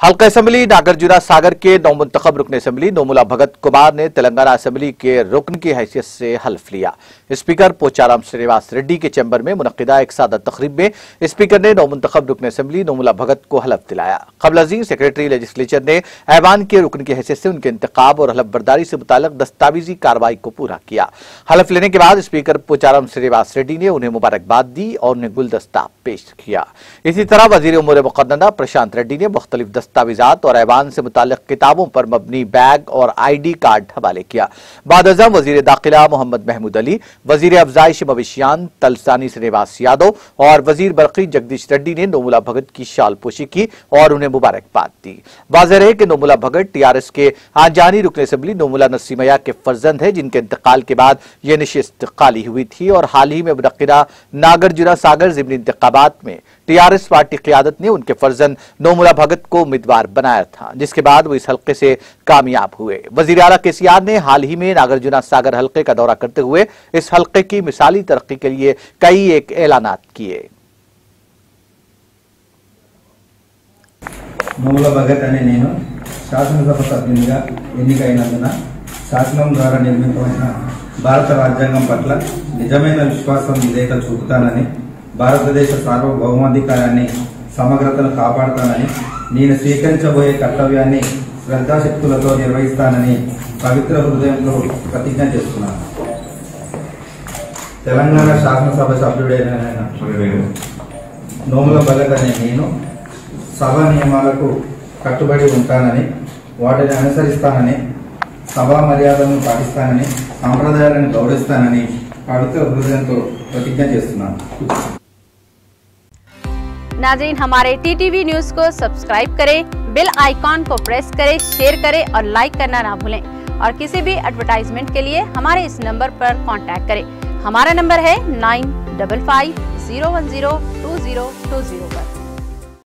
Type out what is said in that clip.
हल्का असेंबली नागार्जुन सागर के नवमुंतखब रुकन असेंबली नोमुला भगत कुमार ने तेलंगाना असेंबली के रुकन की हैसियत से हल्फ लिया। स्पीकर पोचाराम श्रीनिवास रेड्डी के चैम्बर में मुनक्किदा एक सादा तकरीब में स्पीकर ने नवमुंतखब रुकन असेंबली नोमुला भगत को हलफ दिलाया। कबल अजीम सेक्रेटरी लेजिस्लेचर ने ऐवान के रुकन की हैसियत से उनके इंतखाब और हलफ बर्दारी से मुताल्लिक दस्तावेजी कार्रवाई को पूरा किया। हलफ लेने के बाद स्पीकर पोचाराम श्रीनिवास रेड्डी ने उन्हें मुबारकबाद दी और उन्हें गुलदस्ता पेश किया। इसी तरह वजीर उमूर मुक़द्दसा प्रशांत रेड्डी ने मुख्तलिफ दस्तावेजात और ऐवान से मुताल्लिक किताबों पर मबनी बैग और ID कार्ड हवाले किया। बाद-अज़म वजीर दाखिला मोहम्मद महमूद अली, वजीर अफजाइश मवेशियान तलसानी श्रीनिवास यादव और वजीर बरक़ी जगदीश रेड्डी ने नोमुला भगत की शाल पोशी की और उन्हें मुबारकबाद दी। वाज़ेह है कि नोमुला भगत TRS के आंजानी रुकन असेंबली नोमुला नसीमैया के फर्जंद है, जिनके इंतकाल के बाद यह नशिस्त खाली हुई थी और हाल ही में मुनक्किदा नागार्जुन सागर ज़िमनी इंतखाबात में TRS पार्टी क़यादत ने उनके फर्जंद नोमुला भगत को उम्मीदवार बनाया था, जिसके बाद वो इस हल्के से कामयाब हुए। वज़ीर आला KCR ने हाल ही में नागार्जुन सागर हल्के का दौरा करते हुए इस हल्के की मिसाली तरक्की के लिए कई एक ऐलानात किए। నోముల భగత్ అనే నేను శాసనసభ సభ్యునిగా ఎన్నికైనందున శాసనం ద్వారా నిర్మితమైన భారత రాజ్యాంగం పట్ల నిజమైన విశ్వాసం విధేయత చూపుతానని, భారతదేశ సార్వభౌమాధికారాన్ని సమగ్రతను కాపాడుతానని, నేను స్వీకరించబోయే కర్తవ్యాన్ని శ్రద్ధాశక్తులతో నిర్వహిస్తానని పవిత్ర హృదయంతో ప్రతిజ్ఞ చేస్తున్నాను। తెలంగాణ శాసనసభ సభ్యుడైన నోముల భగత్ అనే నేను సభా నియమాలకు కట్టుబడి ఉంటానని, వాటిని అనుసరిస్తానని, సభా మర్యాదలను పాటిస్తానని, సంప్రదాయాలను గౌరవిస్తానని పవిత్ర హృదయంతో ప్రతిజ్ఞ చేస్తున్నాను। नाज़रीन, हमारे TTV न्यूज को सब्सक्राइब करें, बेल आइकॉन को प्रेस करें, शेयर करें और लाइक करना ना भूलें। और किसी भी एडवर्टाइजमेंट के लिए हमारे इस नंबर पर कांटेक्ट करें। हमारा नंबर है 9550102020 पर।